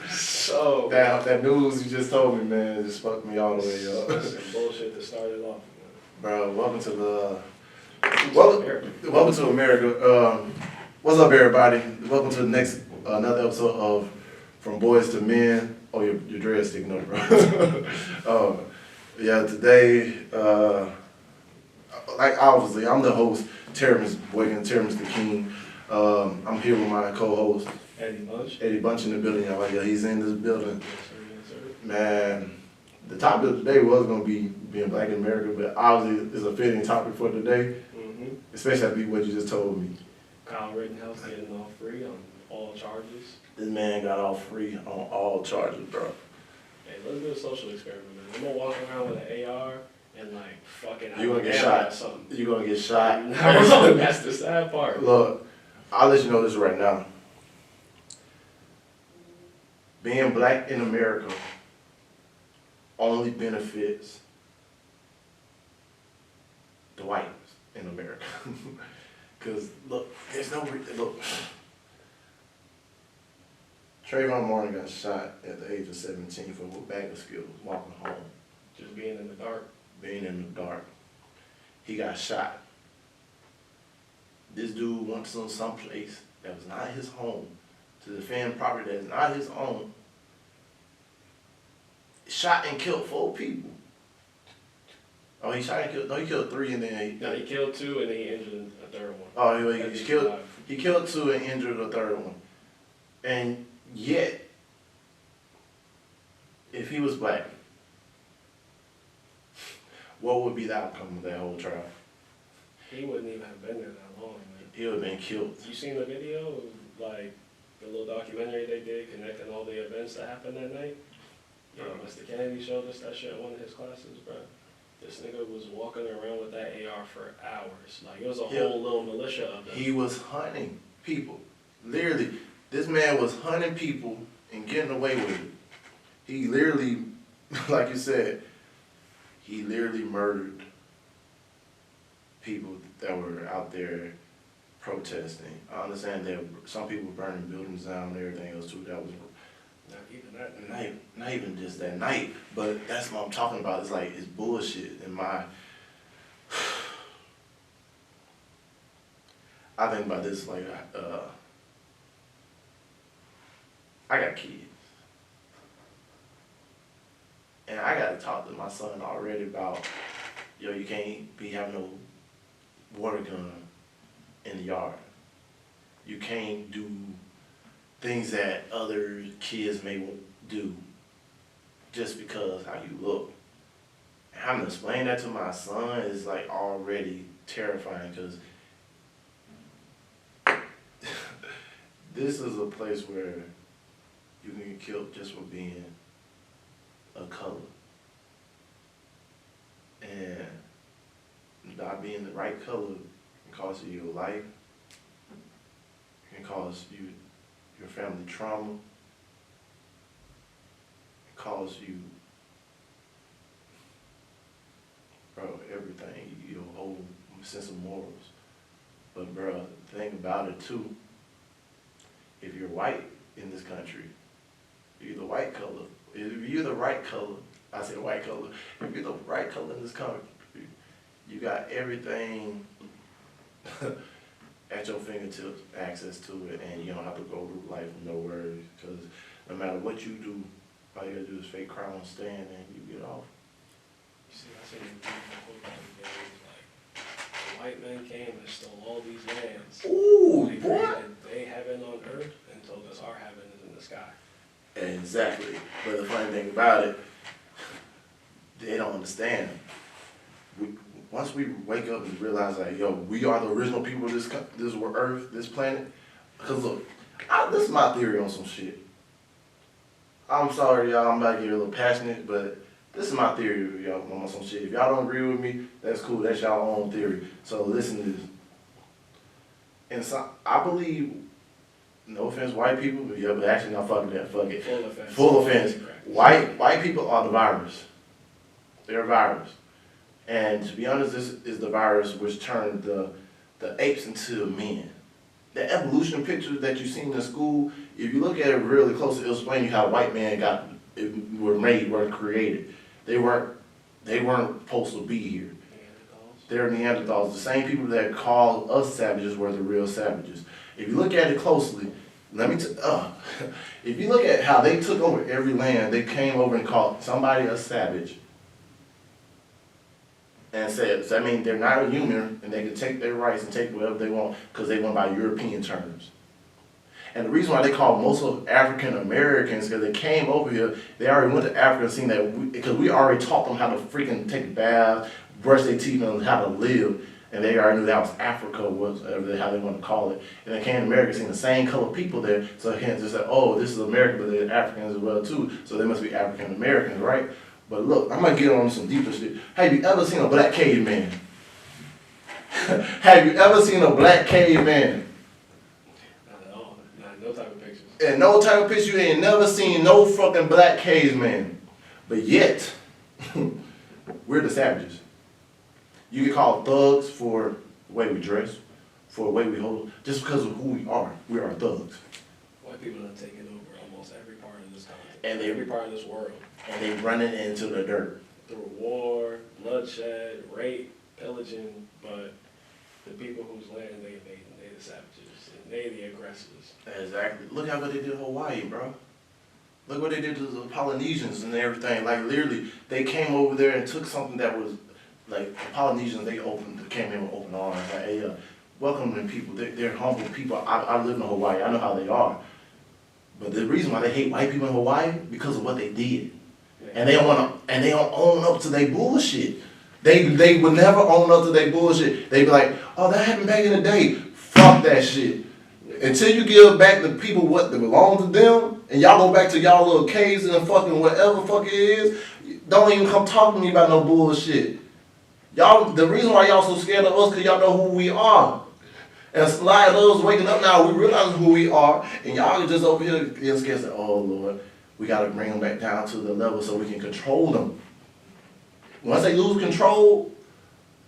So that news you just told me, man, just fucked me all the way up. Some bullshit that started off. Bro, welcome to America. What's up, everybody? Welcome to the next another episode of From Boys to Men. Oh, your dread's sticking up, bro. Yeah, today, like obviously, I'm the host, Terrence Boykin, Terrence the King. I'm here with my co-host, Eddie Bunch in the building. Y'all, yeah, he's in this building. Yes, sir. Man, the topic of today was gonna be being black in America, but obviously it's a fitting topic for today, especially after what you just told me. Kyle Rittenhouse getting off free on all charges. This man got off free on all charges, bro. Hey, let's do a social experiment, man. I'm gonna walk around with an AR and like fucking. You gonna get shot. You gonna get shot. That's the sad part. Look, I'll let you know this right now. Being black in America only benefits the whites in America. Cause look, there's no look. Trayvon Martin got shot at the age of 17 for a bag of skills, walking home. Just being in the dark. Being in the dark. He got shot. This dude went to some place that was not his home to defend property that is not his own. Shot and killed 4 people. Oh, he shot and killed, no, he killed 3 and then he killed 2 and then he injured a third one. Oh, he killed 2 and injured a third one. And yet, if he was black, what would be the outcome of that whole trial? He wouldn't even have been there that long, man. He would have been killed. You seen the video of like the little documentary they did connecting all the events that happened that night? Yeah, Mr. Kennedy showed us that shit in one of his classes, bro. This nigga was walking around with that AR for hours. Like, it was a whole little militia of them. He was hunting people. Literally, this man was hunting people and getting away with it. He literally, like you said, he literally murdered people that were out there protesting. I understand that some people were burning buildings down and everything else too. That was not even that night. Not even just that night, but that's what I'm talking about. It's like, it's bullshit. And I think about this, like, I got kids. And I got to talk to my son already about, yo, you can't be having no water gun in the yard. You can't do things that other kids may do just because how you look. And having to explain that to my son is like already terrifying, because this is a place where you can get killed just for being a color. And not being the right color can cost you your life, can cause you your family trauma, cause you, bro, everything, your whole sense of morals. But bro, the thing about it too, if you're white in this country, you're the white color. If you're the right color, I say white color, if you're the right color in this country, you got everything at your fingertips, access to it, and you don't have to go through life with no worries, because no matter what you do, all you gotta do is fake crime on stand and you get off. You see, I seen a quote the other day, like, the white man came and stole all these lands. Ooh, they boy! They heaven on earth and told us our heaven is in the sky. Exactly. But the funny thing about it, they don't understand. Once we wake up and realize, like, yo, we are the original people of this earth, this planet. Because look, this is my theory on some shit. I'm sorry, y'all, I'm about to get a little passionate, but this is my theory, y'all, on some shit. If y'all don't agree with me, that's cool. That's y'all own theory. So listen to this. And so, I believe, no offense, white people, but yeah, but actually, no, fuck that, fuck it. Full offense. Full offense. White people are the virus. They're a virus. And to be honest, this is the virus which turned the apes into men. the evolution pictures that you seen in school, if you look at it really close, it'll explain you how white man were created. They weren't supposed to be here. They're Neanderthals. The same people that call us savages were the real savages. If you look at it closely, if you look at how they took over every land, they came over and called somebody a savage. And said, so that means they're not a human and they can take their rights and take whatever they want because they went by European terms. And the reason why they call most of African Americans, because they came over here, they already went to Africa and seen that, because we already taught them how to freaking take a bath, brush their teeth, and how to live. And they already knew that was Africa, whatever how they want to call it. And they came to America, seen the same color people there, so they can't just say, oh, this is America, but they're Africans as well too, so they must be African Americans, right? But look, I'm gonna get on some deeper shit. Have you ever seen a black caveman? Have you ever seen a black caveman? Not at all. Not no type of pictures. And no type of picture, you ain't never seen no fucking black caveman. But yet, we're the savages. You get called thugs for the way we dress, for the way we hold, just because of who we are. We are thugs. White people have taken over almost every part of this continent. And every part of this world. And they running into the dirt. Through war, bloodshed, rape, pillaging, but the people whose land they invading, they the savages, and they the aggressors. Exactly. Look how what they did to Hawaii, bro. Look what they did to the Polynesians and everything. Like literally, they came over there and took something that was like the Polynesians. They came in with open arms. Like, hey, welcoming people. They're humble people. I live in Hawaii. I know how they are. But the reason why they hate white people in Hawaii because of what they did. And they don't own up to their bullshit. They would never own up to their bullshit. They be like, oh, that happened back in the day. Fuck that shit. Until you give back the people what belongs to them, and y'all go back to y'all little caves and fucking whatever fuck it is, don't even come talk to me about no bullshit. Y'all, the reason why y'all so scared of us because y'all know who we are. And a lot of us waking up now, we realize who we are, and y'all are just over here getting scared and say, oh Lord, we got to bring them back down to the level so we can control them. Once they lose control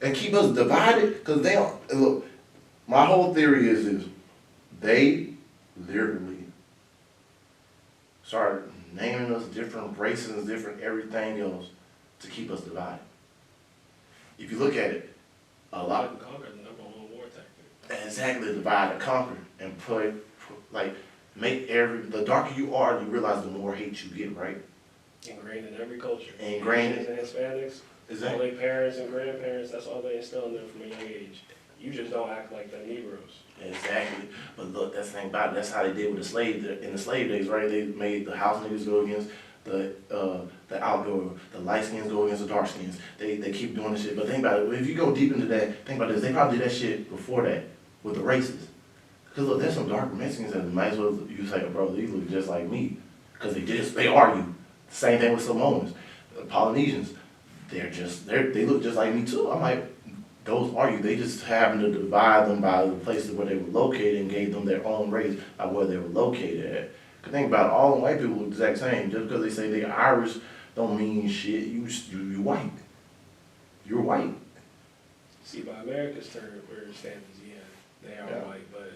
and keep us divided, because they don't, look, my whole theory is this, they literally started naming us different races, different everything else to keep us divided. If you look at it, a lot of conquer the number one war tactic. Exactly, divide and conquer and make the darker you are, you realize the more hate you get, right? Ingrained in every culture. Ingrained in Hispanics. Exactly. All their parents and grandparents, that's all they instill in them from a young age. You just don't act like the Negroes. Exactly. But look, that's the thing about it. That's how they did with the slave in the slave days, right? They made the house niggas go against the outdoor, the light skins go against the dark skins. They keep doing this shit. But think about it, if you go deep into that, think about this, they probably did that shit before that with the races. Because look, there's some dark Mexicans that might as well, you say, bro, these look just like me. Because they are you. Same thing with Samoans. The Polynesians, they look just like me too. I'm like, those are you. They just happened to divide them by the places where they were located and gave them their own race by where they were located at. Because think about it, all the white people look the exact same. Just because they say they're Irish don't mean shit. You white. You're white. See, by America's term, we're standards, yeah, they are white, but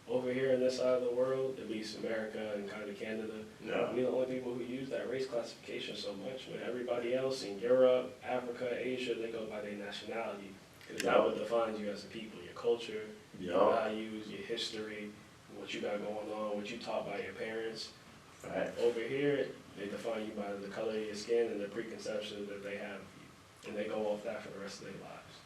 over here in this side of the world, at least America and kind of Canada, we're the only people who use that race classification so much. When everybody else in Europe, Africa, Asia, they go by their nationality. Because that what defines you as a people, your culture, your values, your history, what you got going on, what you taught by your parents. Right. Over here, they define you by the color of your skin and the preconceptions that they have of you. And they go off that for the rest of their lives.